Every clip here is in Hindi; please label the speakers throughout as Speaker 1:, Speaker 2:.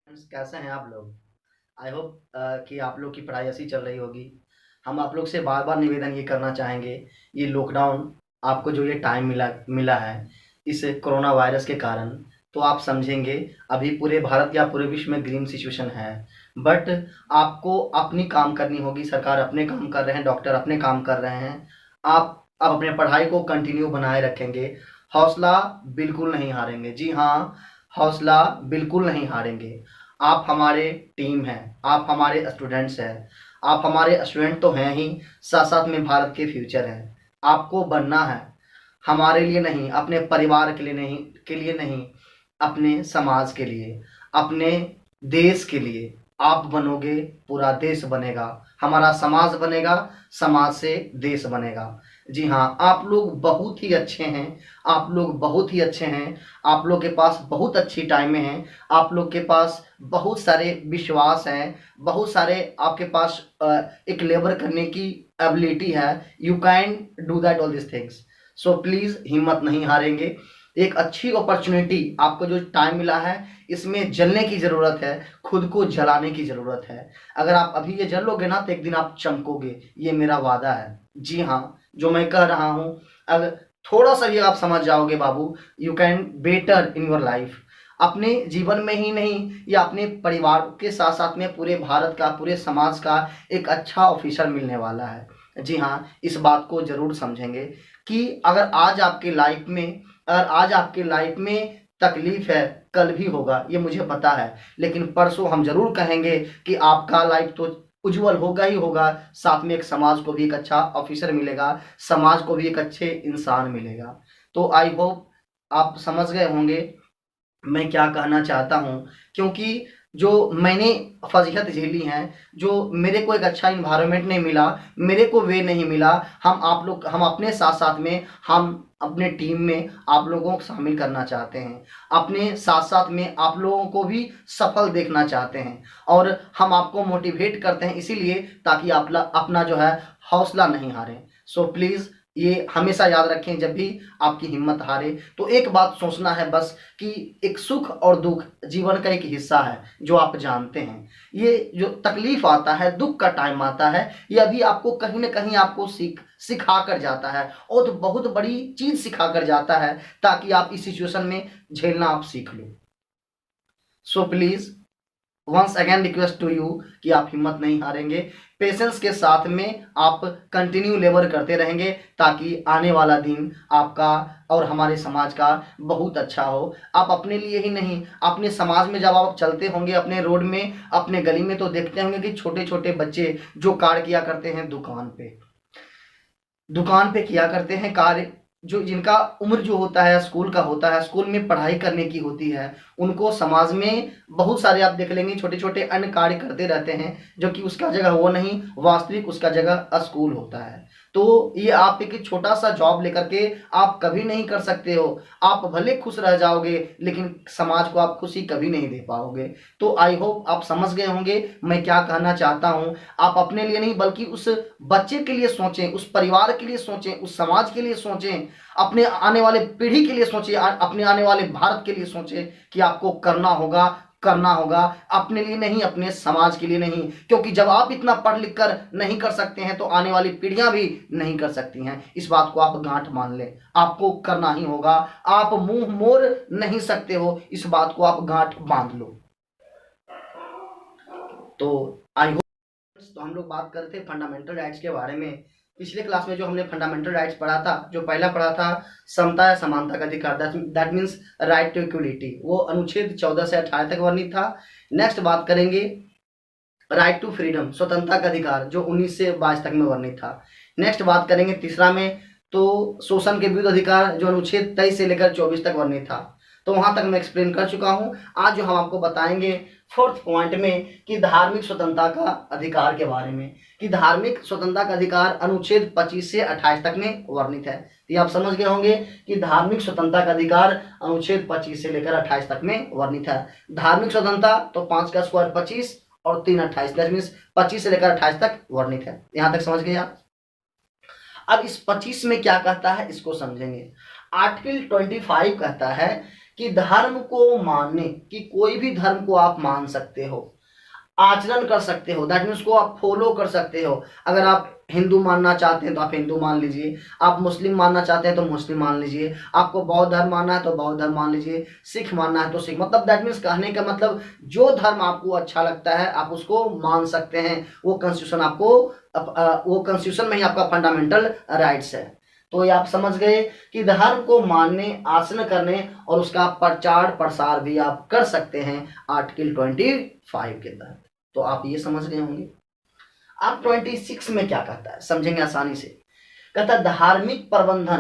Speaker 1: फ्रेंड्स, कैसे हैं आप लोग? आई होप कि आप लोग की पढ़ाई ऐसी चल रही होगी। हम आप लोग से बार बार निवेदन ये करना चाहेंगे, ये लॉकडाउन आपको जो ये टाइम मिला मिला है इस कोरोना वायरस के कारण, तो आप समझेंगे अभी पूरे भारत या पूरे विश्व में ग्रीन सिचुएशन है। बट आपको अपनी काम करनी होगी। सरकार अपने काम कर रहे हैं, डॉक्टर अपने काम कर रहे हैं। आप अपने पढ़ाई को कंटिन्यू बनाए रखेंगे। हौसला बिल्कुल नहीं हारेंगे। जी हाँ, हौसला बिल्कुल नहीं हारेंगे। आप हमारे टीम हैं, आप हमारे स्टूडेंट्स हैं। आप हमारे स्टूडेंट तो हैं ही, साथ साथ में भारत के फ्यूचर हैं। आपको बनना है, हमारे लिए नहीं, अपने परिवार के लिए नहीं, अपने समाज के लिए, अपने देश के लिए। आप बनोगे, पूरा देश बनेगा। हमारा समाज बनेगा, समाज से देश बनेगा। जी हाँ, आप लोग बहुत ही अच्छे हैं। आप लोग बहुत ही अच्छे हैं। आप लोग के पास बहुत अच्छी टाइमें हैं। आप लोग के पास बहुत सारे विश्वास हैं। बहुत सारे आपके पास एक लेबर करने की एबिलिटी है। You can do that all this things. So please हिम्मत नहीं हारेंगे। एक अच्छी अपॉर्चुनिटी, आपको जो टाइम मिला है इसमें जलने की ज़रूरत है, खुद को जलाने की ज़रूरत है। अगर आप अभी ये जल लोगे ना तो एक दिन आप चमकोगे, ये मेरा वादा है। जी हाँ, जो मैं कह रहा हूँ, अगर थोड़ा सा भी आप समझ जाओगे बाबू, you can better in your life. अपने जीवन में ही नहीं, या अपने परिवार के साथ साथ में पूरे भारत का, पूरे समाज का एक अच्छा ऑफिसर मिलने वाला है। जी हाँ, इस बात को ज़रूर समझेंगे कि अगर आज आपके लाइफ में तकलीफ है, कल भी होगा, ये मुझे पता है। लेकिन परसों हम ज़रूर कहेंगे कि आपका लाइफ तो उज्जवल होगा ही होगा। साथ में एक समाज को भी एक अच्छा ऑफिसर मिलेगा, समाज को भी एक अच्छे इंसान मिलेगा। तो आई होप आप समझ गए होंगे मैं क्या कहना चाहता हूँ। क्योंकि जो मैंने फ़ज़ीहत झेली हैं, जो मेरे को एक अच्छा एनवायरनमेंट नहीं मिला, मेरे को वे नहीं मिला, हम अपने साथ-साथ में, हम अपने टीम में आप लोगों को शामिल करना चाहते हैं। अपने साथ-साथ में आप लोगों को भी सफल देखना चाहते हैं। और हम आपको मोटिवेट करते हैं इसीलिए, ताकि आप अपना जो है हौसला नहीं हारें। सो प्लीज़ ये हमेशा याद रखें, जब भी आपकी हिम्मत हारे तो एक बात सोचना है बस, कि एक सुख और दुख जीवन का एक हिस्सा है, जो आप जानते हैं। ये जो तकलीफ आता है, दुख का टाइम आता है, ये अभी आपको कहीं न कहीं आपको सिखा कर जाता है, और तो बहुत बड़ी चीज़ सिखा कर जाता है, ताकि आप इस सिचुएशन में झेलना आप सीख लो। So please once again request to you कि आप हिम्मत नहीं हारेंगे। पेशेंस के साथ में आप कंटिन्यू लेबर करते रहेंगे, ताकि आने वाला दिन आपका और हमारे समाज का बहुत अच्छा हो। आप अपने लिए ही नहीं, अपने समाज में जब आप चलते होंगे, अपने रोड में, अपने गली में, तो देखते होंगे कि छोटे छोटे बच्चे जो कार्य किया करते हैं दुकान पे किया करते हैं कार्य, जो जिनका उम्र जो होता है स्कूल का होता है, स्कूल में पढ़ाई करने की होती है, उनको समाज में बहुत सारे आप देख लेंगे छोटे छोटे अन्य कार्य करते रहते हैं, जो कि उसका जगह वो नहीं, वास्तविक उसका जगह स्कूल होता है। तो ये आप एक छोटा सा जॉब लेकर के आप कभी नहीं कर सकते हो। आप भले खुश रह जाओगे, लेकिन समाज को आप खुशी कभी नहीं दे पाओगे। तो आई होप आप समझ गए होंगे मैं क्या कहना चाहता हूँ। आप अपने लिए नहीं, बल्कि उस बच्चे के लिए सोचें, उस परिवार के लिए सोचें, उस समाज के लिए सोचें, अपने आने वाले पीढ़ी के लिए सोचें, अपने आने वाले भारत के लिए सोचें कि आपको करना होगा, अपने लिए नहीं, अपने समाज के लिए नहीं। क्योंकि जब आप इतना पढ़ लिख कर नहीं कर सकते हैं, तो आने वाली पीढ़ियां भी नहीं कर सकती हैं। इस बात को आप गांठ मान लें, आपको करना ही होगा। आप मुंह मोड़ नहीं सकते हो, इस बात को आप गांठ बांध लो। तो आई होप, तो हम लोग बात कर रहे थे फंडामेंटल राइट्स के बारे में। पिछले क्लास में जो हमने फंडामेंटल राइट्स पढ़ा था, जो पहला पढ़ा था समता या समानता का अधिकार, that means right to equality, वो अनुच्छेद 14 से 18 तक वर्णित था। नेक्स्ट बात करेंगे राइट टू फ्रीडम, स्वतंत्रता का अधिकार, जो 19 से 22 तक में वर्णित था। नेक्स्ट बात करेंगे तीसरा में, तो शोषण के विरुद्ध अधिकार, जो अनुच्छेद 23 से लेकर 24 तक वर्णित था। तो वहां तक मैं एक्सप्लेन कर चुका हूं। आज जो हम आपको बताएंगे फोर्थ पॉइंट में, कि धार्मिक स्वतंत्रता का अधिकार के बारे में, कि धार्मिक स्वतंत्रता का अधिकार अनुच्छेद 25 से 28 तक में वर्णित है। तो ये आप समझ गए होंगे कि धार्मिक स्वतंत्रता का अधिकार अनुच्छेद 25 से लेकर 28 तक में वर्णित है। धार्मिक स्वतंत्रता तो 5 का स्क्वायर 25 और 3 28, दैट मीन्स 25 से लेकर 28 तक वर्णित है। यहां तक समझ गए आप? अब इस 25 में क्या कहता है, इसको समझेंगे। आर्टिकल 25 कहता है कि धर्म को मानने, कि कोई भी धर्म को आप मान सकते हो, आचरण कर सकते हो, दैट मीन्स को आप फॉलो कर सकते हो। अगर आप हिंदू मानना चाहते हैं तो आप हिंदू मान लीजिए, आप मुस्लिम मानना चाहते हैं तो मुस्लिम मान लीजिए, आपको बौद्ध धर्म मानना है तो बौद्ध धर्म मान लीजिए, सिख मानना है तो सिख, मतलब दैट मीन्स कहने का मतलब जो धर्म आपको अच्छा लगता है आप उसको मान सकते हैं। वो कॉन्स्टिट्यूशन आपको वो कॉन्स्टिट्यूशन में ही आपका फंडामेंटल राइट्स है। तो ये आप समझ गए कि धर्म को मानने, आचरण करने और उसका प्रचार प्रसार भी आप कर सकते हैं आर्टिकल 25 के तहत। तो आप ये समझ गए होंगे। अब 26 में क्या कहता है, समझेंगे आसानी से। कहता है धार्मिक प्रबंधन,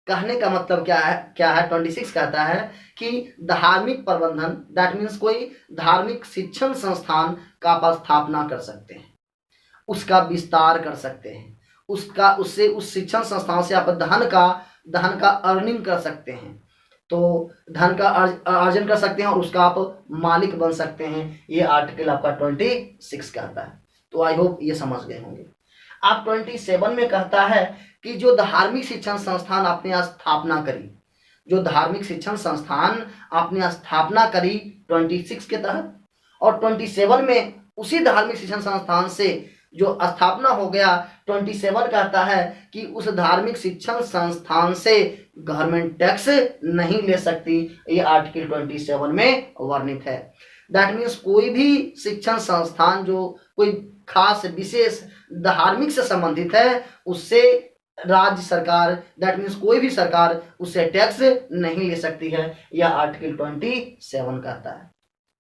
Speaker 1: कहने का मतलब क्या है 26 कहता है कि धार्मिक प्रबंधन दैट मीन्स कोई धार्मिक शिक्षण संस्थान का आप स्थापना कर सकते हैं, उसका विस्तार कर सकते हैं, उससे उस शिक्षण संस्थान से आप धन का अर्निंग कर सकते हैं, तो धन का अर्जन कर सकते हैं और उसका आप मालिक बन सकते हैं। ये आर्टिकल आपका 26 कहता है। तो आई होप ये समझ गए होंगे। आप 27 में कहता है कि जो धार्मिक शिक्षण संस्थान आपने स्थापना करी, जो धार्मिक शिक्षण संस्थान आपने स्थापना करी 26 के तहत, और 27 में उसी धार्मिक शिक्षण संस्थान से जो स्थापना हो गया, 27 कहता है कि उस धार्मिक शिक्षण संस्थान से गवर्नमेंट टैक्स नहीं ले सकती। ये आर्टिकल 27 में वर्णित है। दैट मीन्स कोई भी शिक्षण संस्थान जो कोई खास विशेष धार्मिक से संबंधित है, उससे राज्य सरकार दैट मीन्स कोई भी सरकार उससे टैक्स नहीं ले सकती है। यह आर्टिकल 27 कहता है।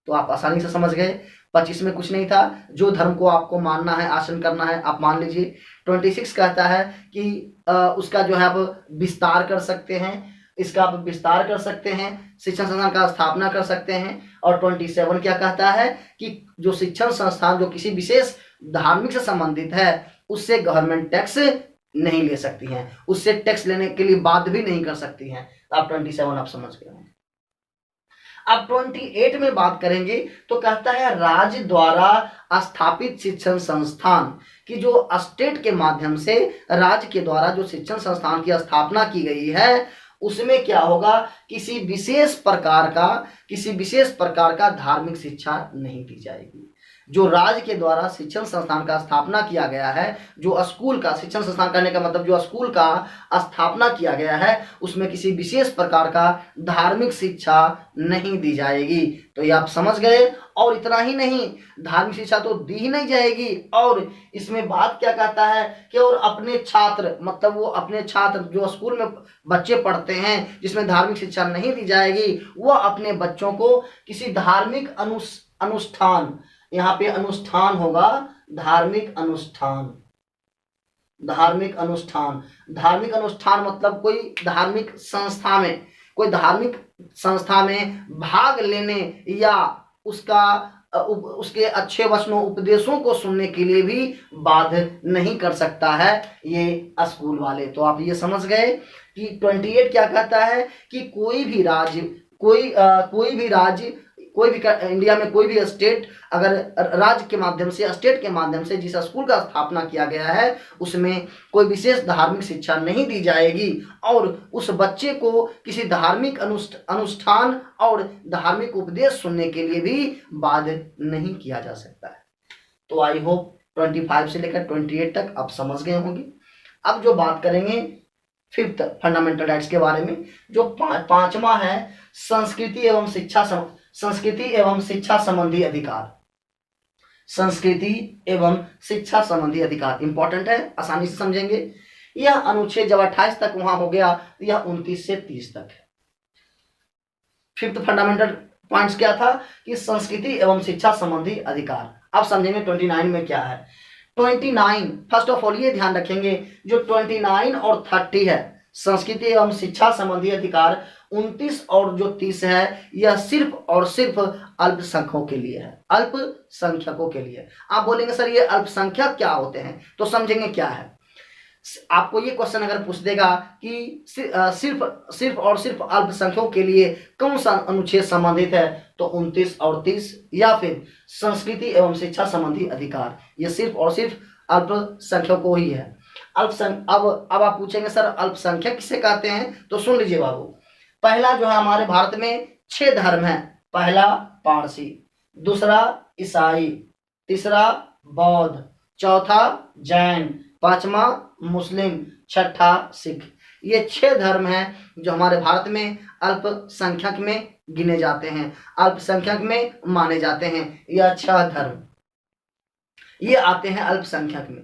Speaker 1: तो आप आसानी से समझ गए। 25 में कुछ नहीं था, जो धर्म को आपको मानना है, आचरण करना है, आप मान लीजिए। 26 कहता है कि उसका जो है आप विस्तार कर सकते हैं, इसका आप विस्तार कर सकते हैं, शिक्षण संस्थान का स्थापना कर सकते हैं। और 27 क्या कहता है कि जो शिक्षण संस्थान जो किसी विशेष धार्मिक से संबंधित है, उससे गवर्नमेंट टैक्स नहीं ले सकती हैं, उससे टैक्स लेने के लिए बाध्य भी नहीं कर सकती हैं। आप 27 आप समझ गए होंगे। अब 28 में बात करेंगे तो कहता है राज्य द्वारा स्थापित शिक्षण संस्थान की जो स्टेट के माध्यम से राज्य के द्वारा जो शिक्षण संस्थान की स्थापना की गई है, उसमें क्या होगा, किसी विशेष प्रकार का धार्मिक शिक्षा नहीं दी जाएगी। जो राज्य के द्वारा शिक्षण संस्थान का स्थापना किया गया है, जो स्कूल का शिक्षण संस्थान करने का मतलब जो स्कूल का स्थापना किया गया है, उसमें किसी विशेष प्रकार का धार्मिक शिक्षा नहीं दी जाएगी। तो ये आप समझ गए। और इतना ही नहीं, धार्मिक शिक्षा तो दी ही नहीं जाएगी, और इसमें बात क्या कहता है कि और अपने छात्र, मतलब वो अपने छात्र जो स्कूल में बच्चे पढ़ते हैं जिसमें धार्मिक शिक्षा नहीं दी जाएगी, वो अपने बच्चों को किसी धार्मिक अनुष्ठान, यहाँ पे अनुष्ठान होगा, धार्मिक अनुष्ठान मतलब कोई धार्मिक संस्था में भाग लेने या उसके अच्छे वचनों उपदेशों को सुनने के लिए भी बाध्य नहीं कर सकता है ये स्कूल वाले। तो आप ये समझ गए कि 28 क्या कहता है कि कोई भी इंडिया में कोई भी स्टेट अगर राज्य के माध्यम से, स्टेट के माध्यम से जिस स्कूल का स्थापना किया गया है, उसमें कोई विशेष धार्मिक शिक्षा नहीं दी जाएगी, और उस बच्चे को किसी धार्मिक अनुष्ठान और धार्मिक उपदेश सुनने के लिए भी बाध्य नहीं किया जा सकता है। तो आई होप 25 से लेकर 28 तक आप समझ गए होंगे। अब जो बात करेंगे 5th फंडामेंटल राइट्स के बारे में, जो पांचवा है संस्कृति एवं शिक्षा संबंधी अधिकार। संस्कृति एवं शिक्षा संबंधी अधिकार इंपॉर्टेंट है, आसानी से समझेंगे। यह अनुच्छेद जब 28 तक वहां हो गया, यह 29 से 30 तक है। 5th फंडामेंटल पॉइंट्स क्या था कि संस्कृति एवं शिक्षा संबंधी अधिकार। अब समझेंगे 29 में क्या है। 29 फर्स्ट ऑफ ऑल ये ध्यान रखेंगे, जो 29 और 30 है संस्कृति एवं शिक्षा संबंधी अधिकार, 29 और जो 30 है यह सिर्फ और सिर्फ अल्पसंख्यकों के लिए है, अल्पसंख्यकों के लिए। आप बोलेंगे सर ये अल्पसंख्यक क्या होते हैं, तो समझेंगे क्या है। आपको ये क्वेश्चन अगर पूछ देगा कि सिर्फ और सिर्फ अल्पसंख्यकों के लिए कौन सा अनुच्छेद संबंधित है, तो 29 और 30, या फिर संस्कृति एवं शिक्षा संबंधी अधिकार, ये सिर्फ और सिर्फ अल्पसंख्यकों को ही है। अब आप पूछेंगे सर अल्पसंख्यक किसे कहते हैं, तो सुन लीजिए बाबू। पहला जो है हमारे भारत में 6 धर्म है। पहला पारसी, दूसरा ईसाई, तीसरा बौद्ध, चौथा जैन, पांचवा मुस्लिम, छठा सिख। ये 6 धर्म हैं जो हमारे भारत में अल्पसंख्यक में गिने जाते हैं, अल्पसंख्यक में माने जाते हैं। यह 6 धर्म ये आते हैं अल्पसंख्यक में।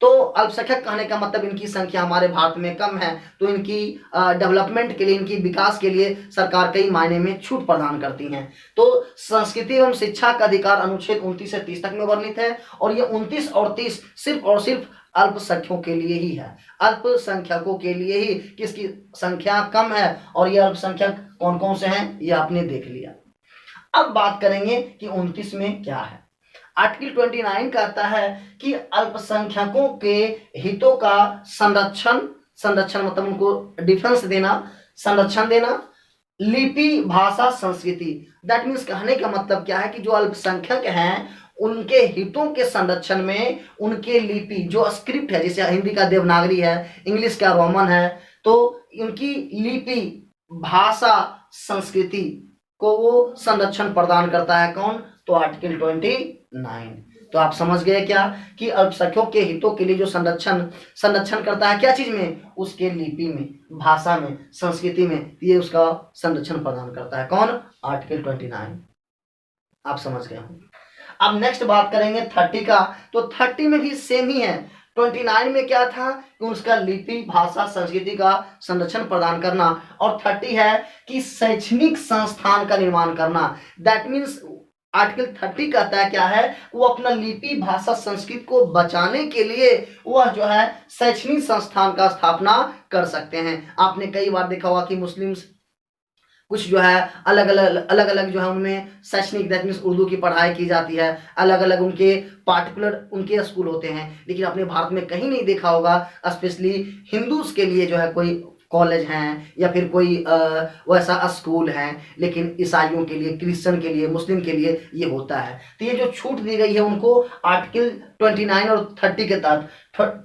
Speaker 1: तो अल्पसंख्यक कहने का मतलब इनकी संख्या हमारे भारत में कम है, तो इनकी डेवलपमेंट के लिए, इनकी विकास के लिए सरकार कई मायने में छूट प्रदान करती हैं। तो संस्कृति एवं शिक्षा का अधिकार अनुच्छेद 29 से 30 तक में वर्णित है, और ये 29 और 30 सिर्फ और सिर्फ अल्पसंख्यकों के लिए ही है, अल्पसंख्यकों के लिए ही, किसकी संख्या कम है। और ये अल्पसंख्यक कौन कौन से हैं ये आपने देख लिया। अब बात करेंगे कि 29 में क्या है। आर्टिकल 29 कहता है कि अल्पसंख्यकों के हितों का संरक्षण मतलब उनको डिफेंस देना, संरक्षण देना, लिपि भाषा संस्कृति। दैट मीन्स कहने का मतलब क्या है कि जो अल्पसंख्यक हैं उनके हितों के संरक्षण में उनके लिपि जो स्क्रिप्ट है, जैसे हिंदी का देवनागरी है, इंग्लिश का रोमन है, तो उनकी लिपि भाषा संस्कृति को वो संरक्षण प्रदान करता है। कौन? तो आर्टिकल 29। तो आप समझ गए क्या कि अल्पसंख्यकों के हितों के लिए जो संरक्षण करता है, क्या चीज में? उसके लिपि में, भाषा में, संस्कृति में, ये उसका संरक्षण प्रदान करता है। कौन? आर्टिकल 29। आप समझ गए होंगे। अब नेक्स्ट बात करेंगे 30 का। तो 30 में भी सेम ही है। 29 में क्या था कि उसका लिपि भाषा संस्कृति का संरक्षण प्रदान करना, और 30 है कि शैक्षणिक संस्थान का निर्माण करना। दैट मीन्स आर्टिकल 30 कहता है क्या है, वो अपना लिपि भाषा संस्कृति को बचाने के लिए वह जो है शैक्षणिक संस्थान का स्थापना कर सकते हैं। आपने कई बार देखा होगा कि मुस्लिम्स कुछ जो है अलग अलग जो है उनमें शैक्षणिक, दैट मीन्स उर्दू की पढ़ाई की जाती है, अलग अलग उनके पार्टिकुलर उनके स्कूल होते हैं। लेकिन अपने भारत में कहीं नहीं देखा होगा स्पेशली हिंदूज के लिए जो है कोई कॉलेज हैं या फिर कोई वैसा स्कूल है, लेकिन ईसाइयों के लिए, क्रिश्चियन के लिए, मुस्लिम के लिए ये होता है। तो ये जो छूट दी गई है उनको आर्टिकल 29 और 30 के तहत।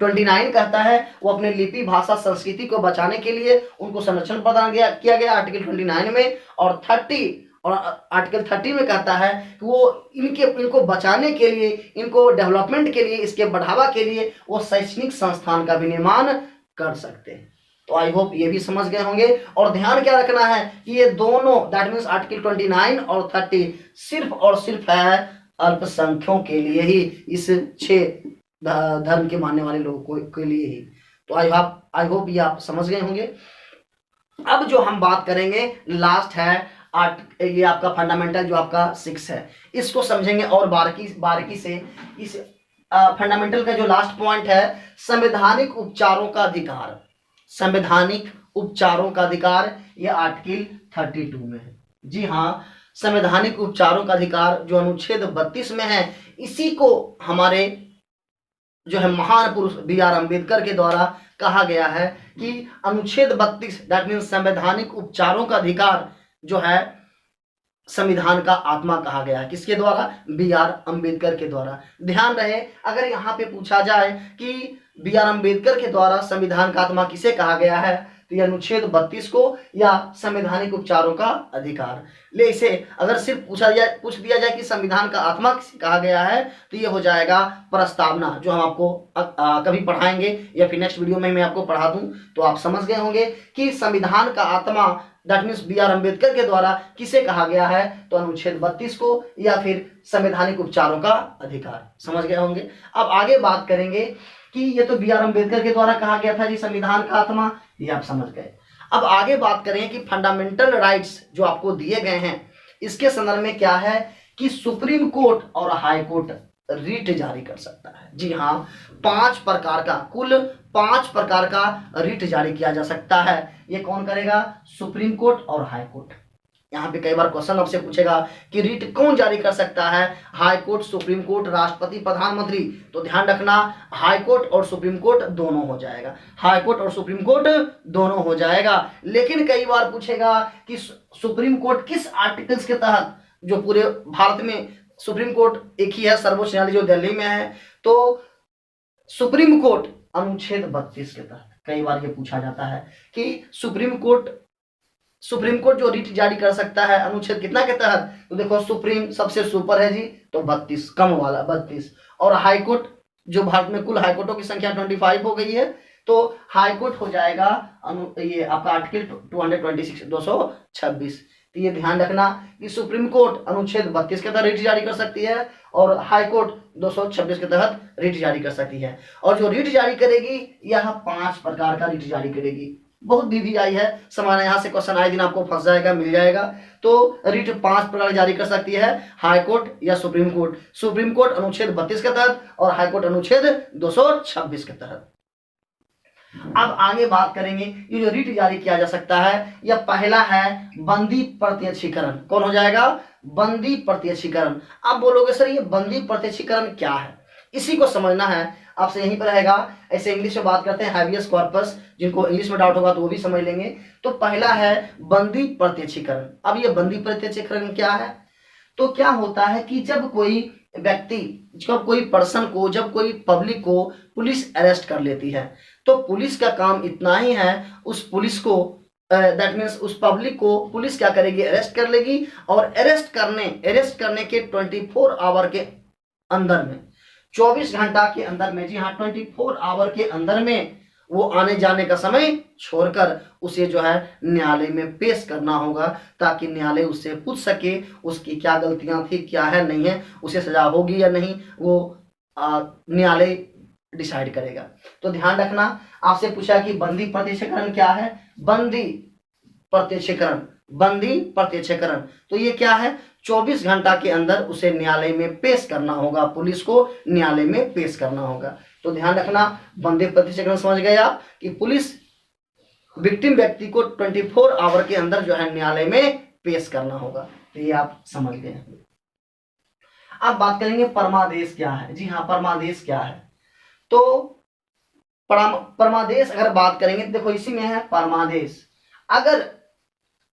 Speaker 1: 29 कहता है वो अपने लिपि भाषा संस्कृति को बचाने के लिए उनको संरक्षण प्रदान किया गया आर्टिकल 29 में, और 30 और आर्टिकल 30 में कहता है कि वो इनको बचाने के लिए, इनको डेवलपमेंट के लिए, इसके बढ़ावा के लिए वो शैक्षणिक संस्थान का भी निर्माण कर सकते हैं। तो आई होप ये भी समझ गए होंगे। और ध्यान क्या रखना है कि ये दोनों, दैट मीन्स आर्टिकल 29 और 30 सिर्फ और सिर्फ है अल्पसंख्यकों के लिए ही, इस 6 धर्म के मानने वाले लोगों के लिए ही। तो आई होप ये आप समझ गए होंगे। अब जो हम बात करेंगे लास्ट है ये आपका फंडामेंटल जो आपका 6 है, इसको समझेंगे और बारीकी से। इस फंडामेंटल का जो लास्ट पॉइंट है, संवैधानिक उपचारों का अधिकार। संवैधानिक उपचारों का अधिकार यह आर्टिकल 32 में है। जी हाँ, संवैधानिक उपचारों का अधिकार जो अनुच्छेद 32 में है, इसी को हमारे जो है महान पुरुष B.R. अम्बेडकर के द्वारा कहा गया है कि अनुच्छेद 32 दैट मीन्स संवैधानिक उपचारों का अधिकार जो है संविधान का आत्मा कहा गया है। किसके द्वारा? B.R. अम्बेडकर के द्वारा। ध्यान रहे, अगर यहाँ पे पूछा जाए कि B.R. अम्बेडकर के द्वारा संविधान का आत्मा किसे कहा गया है, तो यह अनुच्छेद 32 को या संवैधानिक उपचारों का अधिकार। ले इसे अगर सिर्फ पूछ दिया जाए कि संविधान का आत्मा किसे कहा गया है, तो ये हो जाएगा प्रस्तावना, जो हम आपको कभी पढ़ाएंगे या फिर नेक्स्ट वीडियो में मैं आपको पढ़ा दूं, तो आप समझ गए होंगे कि संविधान का आत्मा दैट मीन्स B.R. अम्बेडकर के द्वारा किसे कहा गया है, तो अनुच्छेद 32 को या फिर संवैधानिक उपचारों का अधिकार। समझ गए होंगे। अब आगे बात करेंगे कि ये तो B.R. अम्बेडकर के द्वारा कहा गया था जी संविधान का आत्मा, ये आप समझ गए। अब आगे बात करें कि फंडामेंटल राइट्स जो आपको दिए गए हैं, इसके संदर्भ में क्या है कि सुप्रीम कोर्ट और हाई कोर्ट रीट जारी कर सकता है। जी हाँ, 5 प्रकार का, कुल 5 प्रकार का रीट जारी किया जा सकता है। ये कौन करेगा? सुप्रीम कोर्ट और हाई कोर्ट। यहाँ पे कई बार क्वेश्चन आपसे पूछेगा कि रीट कौन जारी कर सकता है? हाई कोर्ट, सुप्रीम कोर्ट, राष्ट्रपति, प्रधानमंत्री। तो ध्यान रखना, हाई कोर्ट और सुप्रीम कोर्ट दोनों हो जाएगा, हाई कोर्ट और सुप्रीम कोर्ट दोनों हो जाएगा। लेकिन कई बार पूछेगा कि सुप्रीम कोर्ट किस आर्टिकल्स के तहत, जो पूरे भारत में सुप्रीम कोर्ट एक ही है, सर्वोच्च न्यायालय जो दिल्ली में है, तो सुप्रीम कोर्ट अनुच्छेद 32 के तहत कई बार ये पूछा जाता है कि सुप्रीम कोर्ट सुप्रीम कोर्ट जो रिट जारी कर सकता है अनुच्छेद कितना के तहत, तो देखो सुप्रीम सबसे सुपर है जी, तो 32, कम वाला 32। और हाई कोर्ट, जो भारत में कुल हाई कोर्टों की संख्या 25 हो गई है, तो हाई कोर्ट हो जाएगा ये आपका आर्टिकल 226 226। तो ये ध्यान रखना कि सुप्रीम कोर्ट अनुच्छेद 32 के तहत रिट जारी कर सकती है और हाई कोर्ट 226 के तहत रिट जारी कर सकती है। और जो रिट जारी करेगी यह 5 प्रकार का रिट जारी करेगी। बहुत विधि आई है, समान यहाँ से क्वेश्चन आए दिन आपको फंस जाएगा, मिल जाएगा। तो रिट 5 प्रकार जारी कर सकती है हाई कोर्ट या सुप्रीम कोर्ट। सुप्रीम कोर्ट अनुच्छेद 32 के तहत और हाई कोर्ट अनुच्छेद 226 के तहत। अब आगे बात करेंगे, ये जो रिट जारी किया जा सकता है, यह पहला है बंदी प्रत्यक्षीकरण। कौन हो जाएगा? बंदी प्रत्यक्षीकरण। आप बोलोगे सर ये बंदी प्रत्यक्षीकरण क्या है, इसी को समझना है आपसे, यहीं पर रहेगा। ऐसे इंग्लिश में बात करते हैं हैबियस कॉर्पस, जिनको इंग्लिश में डाउट होगा तो वो भी समझ लेंगे। तो पहला है बंदी प्रत्यक्षीकरण। अब ये बंदी प्रत्यक्षीकरण क्या है? तो क्या होता है कि जब कोई व्यक्ति, जब कोई पर्सन को, जब कोई पब्लिक को पुलिस अरेस्ट कर लेती है, तो पुलिस का काम इतना ही है, उस पुलिस को दैट मीन्स उस पब्लिक को पुलिस क्या करेगी? अरेस्ट कर लेगी। और अरेस्ट करने के 24 आवर के अंदर में, 24 घंटा के अंदर में, जी हाँ 24 आवर के अंदर में वो आने जाने का समय छोड़कर उसे जो है न्यायालय में पेश करना होगा, ताकि न्यायालय उससे पूछ सके उसकी क्या गलतियां थी, क्या है नहीं है, उसे सजा होगी या नहीं, वो न्यायालय डिसाइड करेगा। तो ध्यान रखना, आपसे पूछा कि बंदी प्रत्यक्षीकरण क्या है? बंदी प्रत्यक्षीकरण, तो ये क्या है? 24 घंटा के अंदर उसे न्यायालय में पेश करना होगा, पुलिस को न्यायालय में पेश करना होगा। तो ध्यान रखना, बंदी प्रत्यक्षीकरण समझ गए आप कि पुलिस विक्टिम व्यक्ति को 24 आवर के अंदर जो है न्यायालय में पेश करना होगा। तो ये आप समझ गए। अब बात करेंगे परमादेश क्या है। जी हाँ, परमादेश क्या है? तो परमादेश अगर बात करेंगे तो देखो इसी में है परमादेश। अगर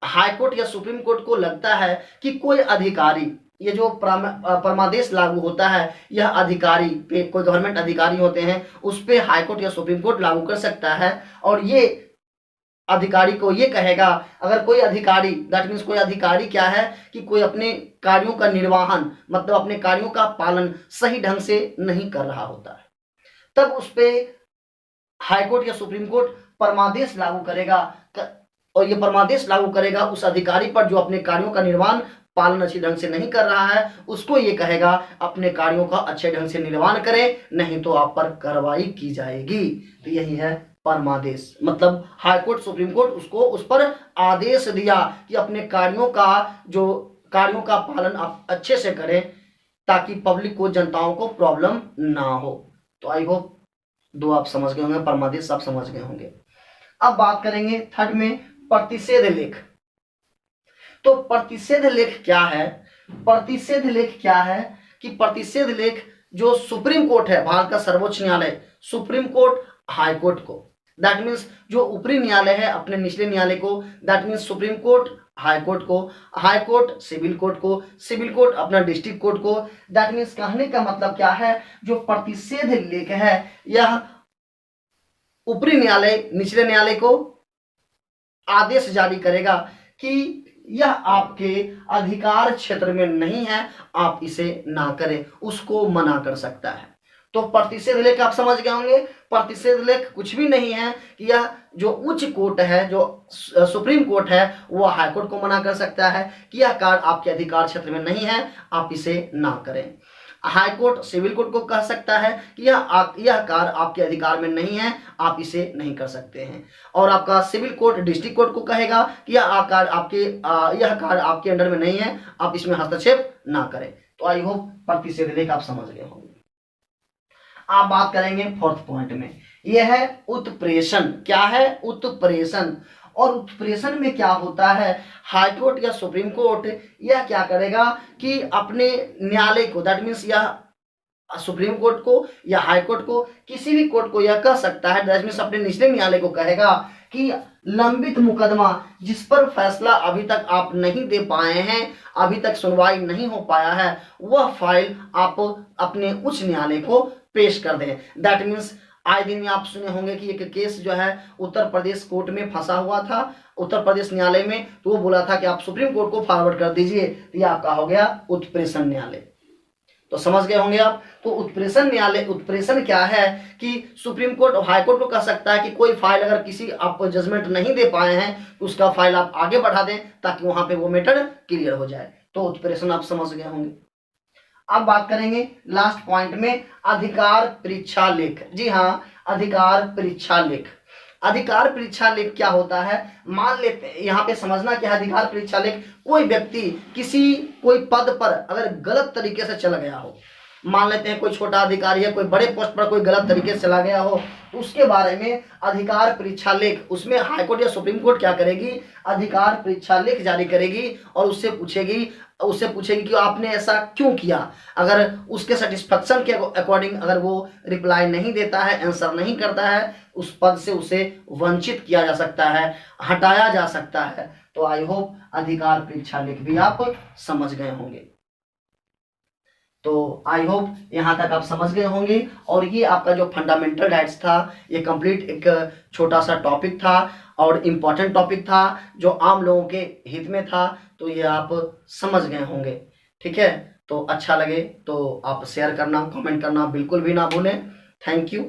Speaker 1: हाई कोर्ट या सुप्रीम कोर्ट को लगता है कि कोई अधिकारी, ये जो परमादेश लागू होता है, यह अधिकारी पे, कोई गवर्नमेंट अधिकारी होते हैं, उस पे हाई कोर्ट या सुप्रीम कोर्ट लागू कर सकता है। और ये अधिकारी को ये कहेगा, अगर कोई अधिकारी, दैट मीन्स कोई अधिकारी क्या है कि कोई अपने कार्यों का निर्वहन, मतलब अपने कार्यों का पालन सही ढंग से नहीं कर रहा होता है, तब उस पे हाई कोर्ट या सुप्रीम कोर्ट परमादेश लागू करेगा। और ये परमादेश लागू करेगा उस अधिकारी पर जो अपने कार्यों का निर्वहन पालन अच्छी ढंग से नहीं कर रहा है, उसको ये कहेगा अपने कार्यों का अच्छे ढंग से निर्वहन करें, नहीं तो आप पर कार्रवाई की जाएगी। तो यही है परमादेश, मतलब हाई कोर्ट सुप्रीम कोर्ट उसको उस पर आदेश दिया कि अपने कार्यों का पालन आप अच्छे से करें, ताकि पब्लिक को, जनताओं को प्रॉब्लम ना हो। तो आई होप दो आप समझ गए होंगे, परमादेश आप समझ गए होंगे। अब बात करेंगे थर्ड में प्रतिषेध लेख। तो प्रतिषेध लेख क्या है? प्रतिषेध लेख क्या है कि प्रतिषेध लेख जो सुप्रीम कोर्ट है, भारत का सर्वोच्च न्यायालय, सुप्रीम कोर्ट हाई कोर्ट को, दैट मीन्स जो ऊपरी न्यायालय है अपने निचले न्यायालय को, that means supreme court high court को, हाई कोर्ट सिविल कोर्ट को, सिविल कोर्ट अपना डिस्ट्रिक्ट कोर्ट को। दैट मीन्स कहने का मतलब क्या है, जो प्रतिषेध लेख है यह ऊपरी न्यायालय निचले न्यायालय को आदेश जारी करेगा कि यह आपके अधिकार क्षेत्र में नहीं है, आप इसे ना करें, उसको मना कर सकता है। तो प्रतिषेध लेख आप समझ गए होंगे। प्रतिषेध लेख कुछ भी नहीं है कि यह जो उच्च कोर्ट है, जो सुप्रीम कोर्ट है, वो हाई कोर्ट को मना कर सकता है कि यह कार्य आपके अधिकार क्षेत्र में नहीं है, आप इसे ना करें। हाई कोर्ट सिविल कोर्ट को कह सकता है कि यह कार्य आपके अधिकार में नहीं है, आप इसे नहीं कर सकते हैं। और आपका सिविल कोर्ट डिस्ट्रिक्ट कोर्ट को कहेगा कि यह कार्य आपके अंडर में नहीं है, आप इसमें हस्तक्षेप ना करें। तो आई होप प्रतिषेध लेख आप समझ गए होंगे। आप बात करेंगे फोर्थ पॉइंट में, यह है उत्प्रेषण। क्या है? उत्प्रेषण। और उत्प्रेषण में क्या होता है, हाई कोर्ट या सुप्रीम कोर्ट यह क्या करेगा कि अपने न्यायालय को, दैट मीन्स यह सुप्रीम कोर्ट को या हाई कोर्ट को, किसी भी कोर्ट को यह कह सकता है, दैट मीन्स अपने निचले न्यायालय को कहेगा कि लंबित मुकदमा जिस पर फैसला अभी तक आप नहीं दे पाए हैं, अभी तक सुनवाई नहीं हो पाया है, वह फाइल आप अपने उच्च न्यायालय को पेश कर दें। दैट मीन्स आए दिन में आप सुने होंगे कि एक केस जो है उत्तर प्रदेश कोर्ट में फंसा हुआ था, उत्तर प्रदेश न्यायालय में। तो वो बोला था कि आप सुप्रीम कोर्ट को फॉरवर्ड कर दीजिए, तो ये आपका हो गया उत्प्रेषण न्यायालय। तो समझ गए होंगे आप। तो उत्प्रेषण न्यायालय, उत्प्रेषण क्या है कि सुप्रीम कोर्ट और हाई कोर्ट को कह सकता है कि कोई फाइल अगर किसी आप जजमेंट नहीं दे पाए हैं तो उसका फाइल आप आगे बढ़ा दें ताकि वहां पे वो मैटर क्लियर हो जाए। तो उत्प्रेषण आप समझ गए होंगे। अब बात करेंगे लास्ट पॉइंट में अधिकार परीक्षा लेख। जी हाँ, अधिकार परीक्षा लेख। अधिकार परीक्षा लेख क्या होता है, मान लेते हैं यहाँ पे समझना क्या है। अधिकार परीक्षा लेख, कोई व्यक्ति किसी कोई पद पर अगर गलत तरीके से चला गया हो, मान लेते हैं कोई छोटा अधिकारी है, कोई बड़े पोस्ट पर कोई गलत तरीके से चला गया हो, तो उसके बारे में अधिकार परीक्षा लेख, उसमें हाईकोर्ट या सुप्रीम कोर्ट क्या करेगी, अधिकार परीक्षा लेख जारी करेगी और उससे पूछेगी कि आपने ऐसा क्यों किया। अगर उसके सेटिस्फेक्शन के अकॉर्डिंग अगर वो रिप्लाई नहीं देता है, आंसर नहीं करता है, उस पद से उसे वंचित किया जा सकता है, हटाया जा सकता है। तो आई होप अधिकार परीक्षा लेख भी आप समझ गए होंगे। तो आई होप यहाँ तक आप समझ गए होंगे। और ये आपका जो फंडामेंटल राइट्स था, ये कंप्लीट एक छोटा सा टॉपिक था और इम्पॉर्टेंट टॉपिक था जो आम लोगों के हित में था। तो ये आप समझ गए होंगे। ठीक है, तो अच्छा लगे तो आप शेयर करना, कमेंट करना बिल्कुल भी ना भूलें। Thank you.